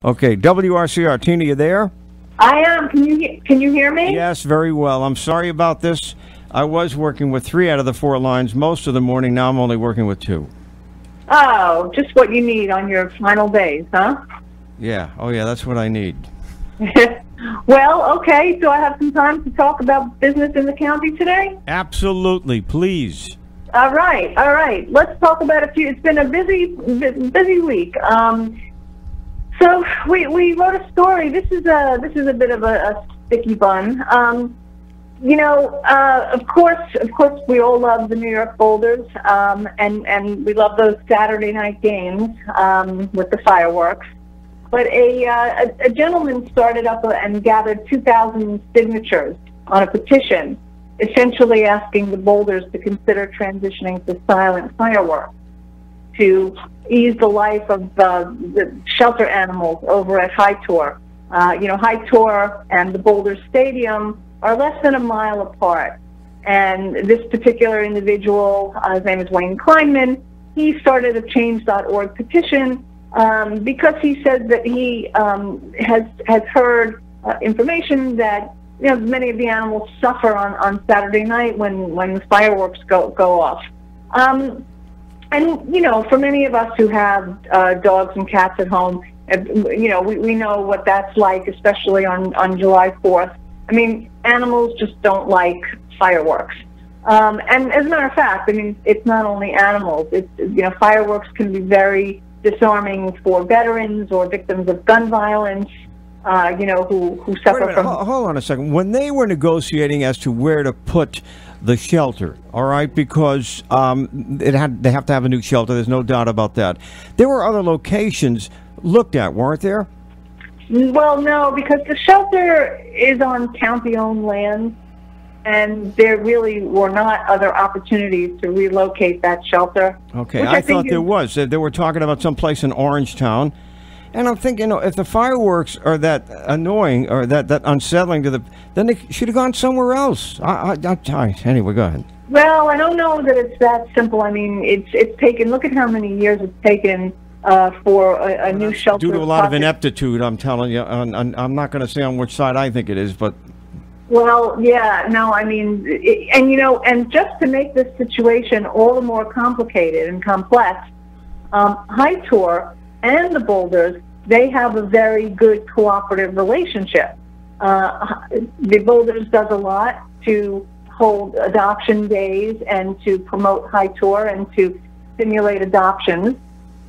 Okay, WRCR, Tina, you there? I am. Can you hear me? Yes, very well. I'm sorry about this. I was working with 3 out of the 4 lines most of the morning. Now I'm only working with 2. Oh, just what you need on your final days, huh? Yeah. Oh, yeah, that's what I need. Well, okay. So I have some time to talk about business in the county today? Absolutely. Please. All right. All right. Let's talk about a few. It's been a busy week. So we wrote a story. This is a bit of a sticky bun. Of course, we all love the New York Boulders, and we love those Saturday night games with the fireworks. But a gentleman started up and gathered 2,000 signatures on a petition, essentially asking the Boulders to consider transitioning to silent fireworks to ease the life of the shelter animals over at High Tor. High Tor and the Boulders Stadium are less than a mile apart. And this particular individual, his name is Wayne Kleinman, he started a change.org petition because he says that he has heard information that many of the animals suffer on Saturday night when the fireworks go off. And, for many of us who have dogs and cats at home, we know what that's like, especially on July 4th. I mean, animals just don't like fireworks. And as a matter of fact, I mean, it's not only animals. Fireworks can be very disarming for veterans or victims of gun violence, who suffer from... Hold on a second. When they were negotiating as to where to put the shelter, all right, because they have to have a new shelter. There's no doubt about that. There were other locations looked at, weren't there? Well, no, because the shelter is on county-owned land, and there really were not other opportunities to relocate that shelter. Okay, I thought there was. They were talking about someplace in Orangetown. And I'm thinking, if the fireworks are that annoying or that unsettling to then they should have gone somewhere else. Anyway, go ahead. Well, I don't know that it's that simple. I mean, it's taken. Look at how many years it's taken for a new shelter. Due to a lot of ineptitude, I'm telling you. I'm not going to say on which side I think it is, but. Well, yeah, no, I mean, and just to make this situation all the more complicated and complex, High Tor and the Boulders, they have a very good cooperative relationship. The Boulders does a lot to hold adoption days and to promote High Tor and to stimulate adoptions.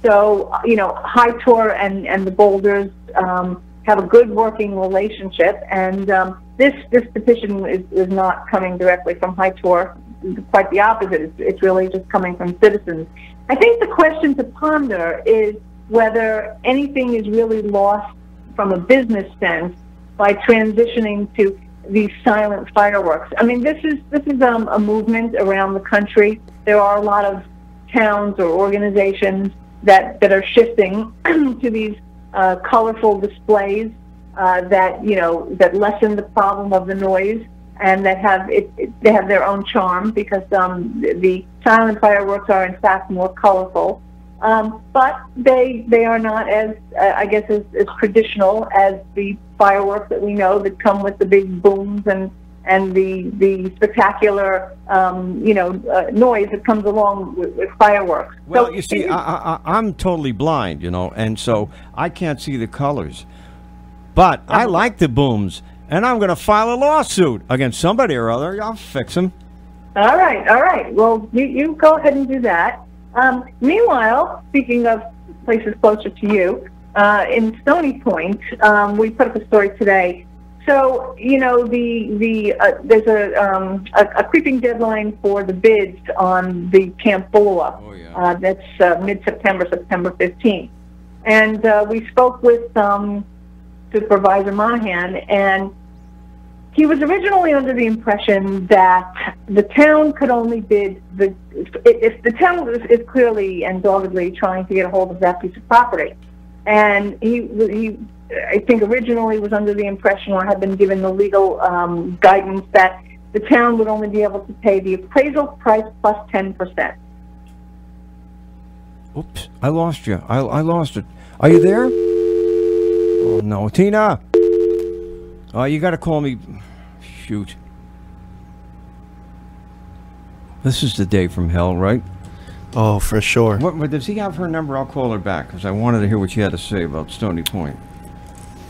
So, High Tor and the Boulders have a good working relationship, and this petition is not coming directly from High Tor. Quite the opposite. It's really just coming from citizens. I think the question to ponder is whether anything is really lost from a business sense by transitioning to these silent fireworks. I mean, this is a movement around the country. There are a lot of towns or organizations that are shifting to these colorful displays that lessen the problem of the noise and that they have their own charm because the silent fireworks are in fact more colorful. But they are not as as traditional as the fireworks that we know that come with the big booms and the spectacular noise that comes along with fireworks. Well, so, you see, I'm totally blind, and so I can't see the colors. But I like the booms, and I'm going to file a lawsuit against somebody or other. I'll fix them. All right. Well, you go ahead and do that. Meanwhile, speaking of places closer to you, in Stony Point, we put up a story today. So, there's a creeping deadline for the bids on the Camp Bullowa. Oh, yeah. That's mid-September, September 15th. And we spoke with Supervisor Monahan, and he was originally under the impression that the town could only bid if the town is clearly and doggedly trying to get a hold of that piece of property. And he I think originally was under the impression or had been given the legal guidance that the town would only be able to pay the appraisal price plus 10%. Oops, I lost you. I lost it. Are you there? No, Tina. Oh, you got to call me. Shoot. This is the day from hell, right? Oh, for sure. What does he have her number? I'll call her back because I wanted to hear what she had to say about Stony Point.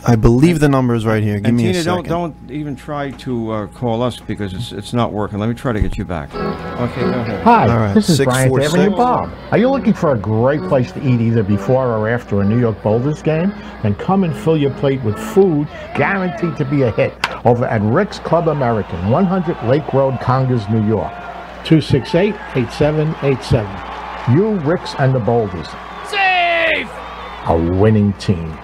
I believe the number is right here. Give me Tina, a second. don't even try to call us because it's not working. Let me try to get you back. Okay, go ahead. Hi, All right, this is Brian 646. Avenue Bob. Are you looking for a great place to eat either before or after a New York Boulders game? Then come and fill your plate with food guaranteed to be a hit over at Rick's Club American, 100 Lake Road, Congers, New York. 268-8787. You, Rick's, and the Boulders. Safe! A winning team.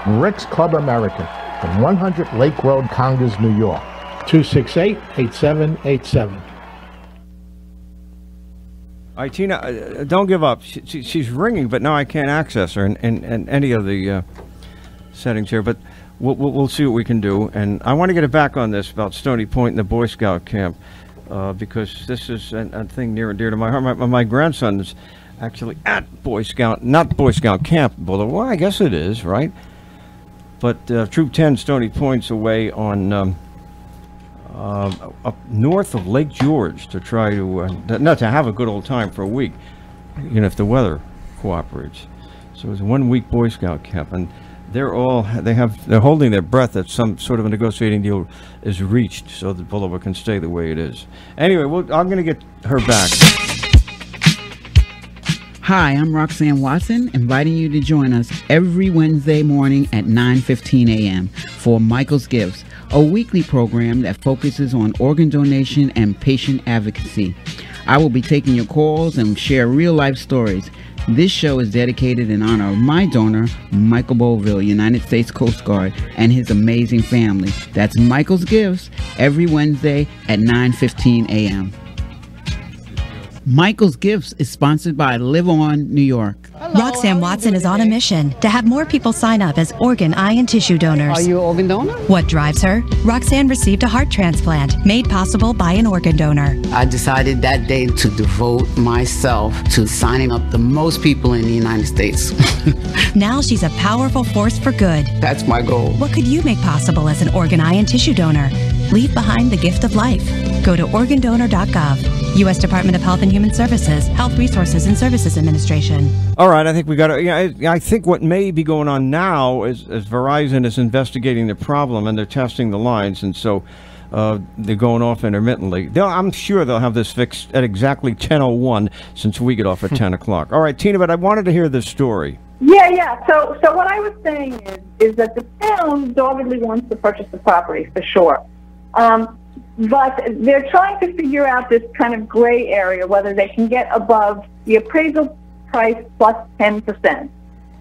Rick's Club American from 100 Lake Road, Congers, New York. 268-8787. All right, Tina, don't give up. She's ringing, but now I can't access her in any of the settings here. But we'll see what we can do. And I want to get it back on this about Stony Point and the Boy Scout camp because this is a thing near and dear to my heart. My grandson is actually at Boy Scout, not Boy Scout camp, well, I guess it is, right? But Troop 10, Stony Point's away on up north of Lake George to try to not to have a good old time for a week, you know, if the weather cooperates. So it's a 1 week Boy Scout camp, and they're holding their breath that some sort of a negotiating deal is reached, so that Bullowa can stay the way it is. Anyway, I'm going to get her back. Hi, I'm Roxanne Watson, inviting you to join us every Wednesday morning at 9:15 a.m. for Michael's Gifts, a weekly program that focuses on organ donation and patient advocacy. I will be taking your calls and share real-life stories. This show is dedicated in honor of my donor, Michael Boville, United States Coast Guard, and his amazing family. That's Michael's Gifts, every Wednesday at 9:15 a.m. Michael's Gifts is sponsored by Live On New York. Roxanne Watson is on a mission to have more people sign up as organ, eye, and tissue donors. Are you an organ donor? What drives her? Roxanne received a heart transplant made possible by an organ donor. I decided that day to devote myself to signing up the most people in the United States. Now she's a powerful force for good. That's my goal. What could you make possible as an organ, eye, and tissue donor? Leave behind the gift of life. Go to organdonor.gov. U.S. Department of Health and Human Services, Health Resources and Services Administration. All right, I think we got to. Yeah, I think what may be going on now is Verizon is investigating the problem and they're testing the lines, and so they're going off intermittently. I'm sure they'll have this fixed at exactly 10:01 since we get off at 10 o'clock. All right, Tina, but I wanted to hear this story. Yeah. So what I was saying is that the town doggedly wants to purchase the property for sure. But they're trying to figure out this kind of gray area, whether they can get above the appraisal price plus 10%.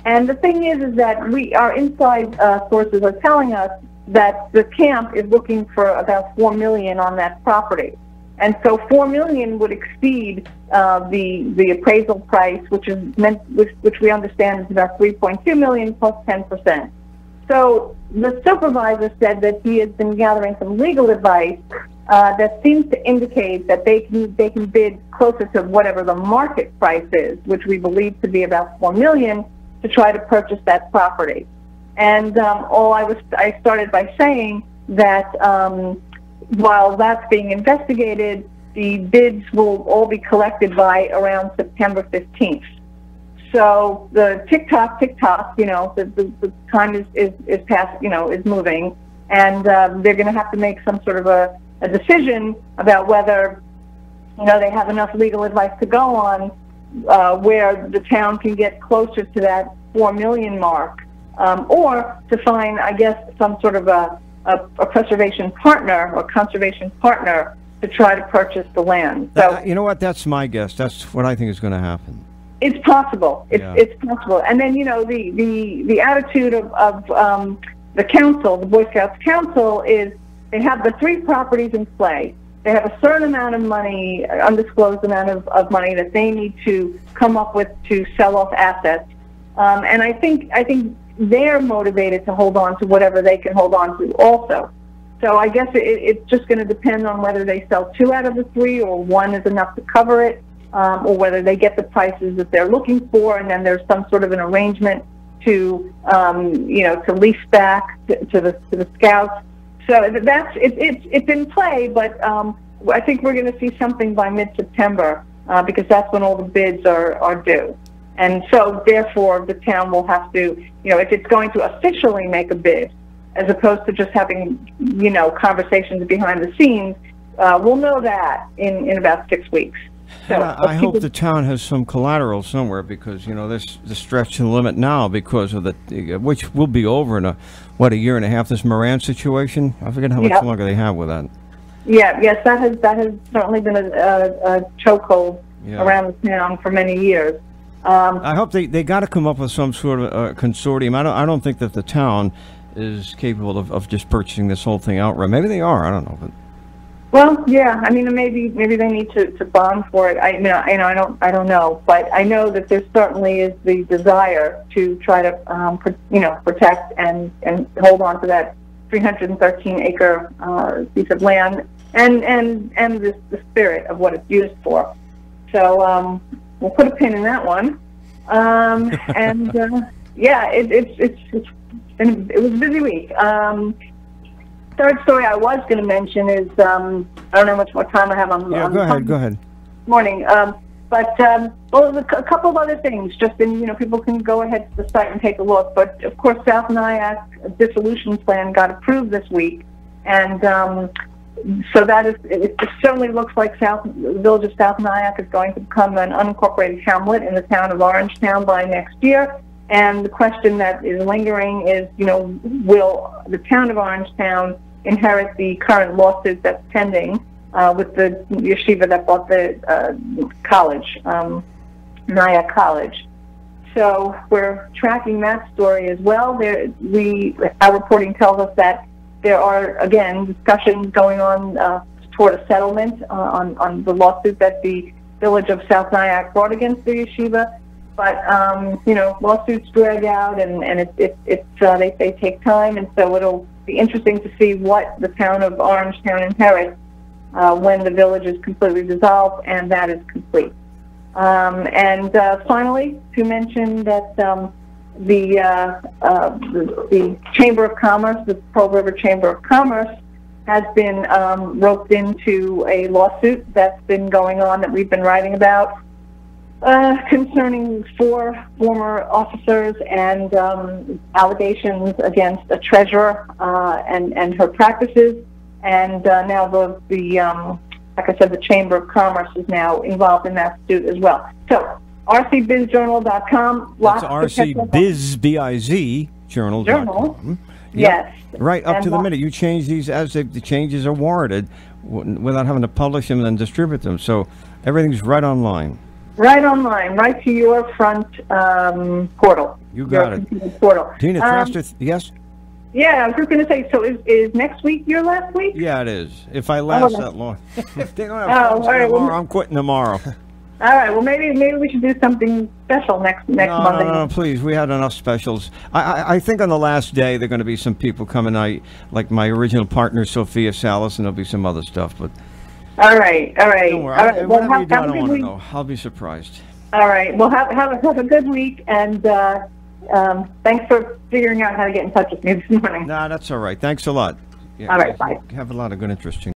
And the thing is that our inside sources are telling us that the camp is looking for about $4 million on that property. And so $4 million would exceed the appraisal price, which we understand is about $3.2 million plus 10%. So the supervisor said that he has been gathering some legal advice that seems to indicate that they can bid closer to whatever the market price is, which we believe to be about $4 million, to try to purchase that property. And I started by saying that while that's being investigated, the bids will all be collected by around September 15th. So the tick-tock, you know, the time is past, you know, is moving, and they're going to have to make some sort of a decision about whether, you know, they have enough legal advice to go on where the town can get closer to that $4 million mark, or to find, I guess, some sort of a preservation partner or conservation partner to try to purchase the land. So you know what? That's my guess. That's what I think is going to happen. It's possible. It's possible. And then, you know, the attitude of the council, the Boy Scouts Council, is they have the 3 properties in play. They have a certain amount of money, undisclosed amount of money that they need to come up with to sell off assets. And I think they're motivated to hold on to whatever they can hold on to also. So I guess it's just going to depend on whether they sell 2 out of the 3 or 1 is enough to cover it. Or whether they get the prices that they're looking for, and then there's some sort of an arrangement to to lease back to the scouts. So it's in play, but I think we're going to see something by mid-September because that's when all the bids are due. And so, therefore, the town will have to, if it's going to officially make a bid, as opposed to just having, conversations behind the scenes, we'll know that in about 6 weeks. So I hope the town has some collateral somewhere because, this stretch to the limit now because of which will be over in a year and a half, this Moran situation. I forget how much longer they have with that. Yeah, yes, that has certainly been a chokehold around the town for many years. I hope they got to come up with some sort of consortium. I don't think that the town is capable of just purchasing this whole thing outright. Maybe they are. I don't know. But. Well, yeah. I mean, maybe they need to bond for it. I don't know. But I know that there certainly is the desire to try to protect and hold on to that 313-acre piece of land and the spirit of what it's used for. So. We'll put a pin in that one, it was a busy week. Third story I was going to mention is I don't know how much more time I have on. Yeah, go ahead. Morning, there's a couple of other things. Just people can go ahead to the site and take a look. But of course, South Nyack dissolution plan got approved this week, and. So it certainly looks like the village of South Nyack is going to become an unincorporated hamlet in the town of Orangetown by next year. And the question that is lingering is, will the town of Orangetown inherit the current lawsuit that's pending with the yeshiva that bought the college, Nyack College? So we're tracking that story as well. Our reporting tells us that there are, again, discussions going on toward a settlement on the lawsuit that the village of South Nyack brought against the yeshiva. But, lawsuits drag out and they take time. And so it'll be interesting to see what the town of Orangetown inherits when the village is completely dissolved and that is complete. And finally, to mention that the Chamber of Commerce, the Pearl River Chamber of Commerce, has been roped into a lawsuit that's been going on that we've been writing about concerning 4 former officers and allegations against a treasurer and her practices. And now like I said, the Chamber of Commerce is now involved in that suit as well. So RCBizJournal.com. That's RCBiz, journal.com. Yes. Right up to the minute. You change these as the changes are warranted without having to publish them and then distribute them. So everything's right online. Right online, right to your front portal. You got it. Portal. Tina, yes? Yeah, I was just going to say, so is next week your last week? Yeah, it is. If I last that long. If they don't have tomorrow, I'm quitting tomorrow. All right. Well, maybe we should do something special next Monday. No, please. We had enough specials. I think on the last day there are going to be some people coming. Like my original partner Sophia Salas, and there'll be some other stuff. But all right. Don't worry. All right. Well, whatever you do, I don't want to know. I'll be surprised. All right. Well, have a good week, and thanks for figuring out how to get in touch with me this morning. Nah, that's all right. Thanks a lot. All right. Bye. Have a lot of good, interesting.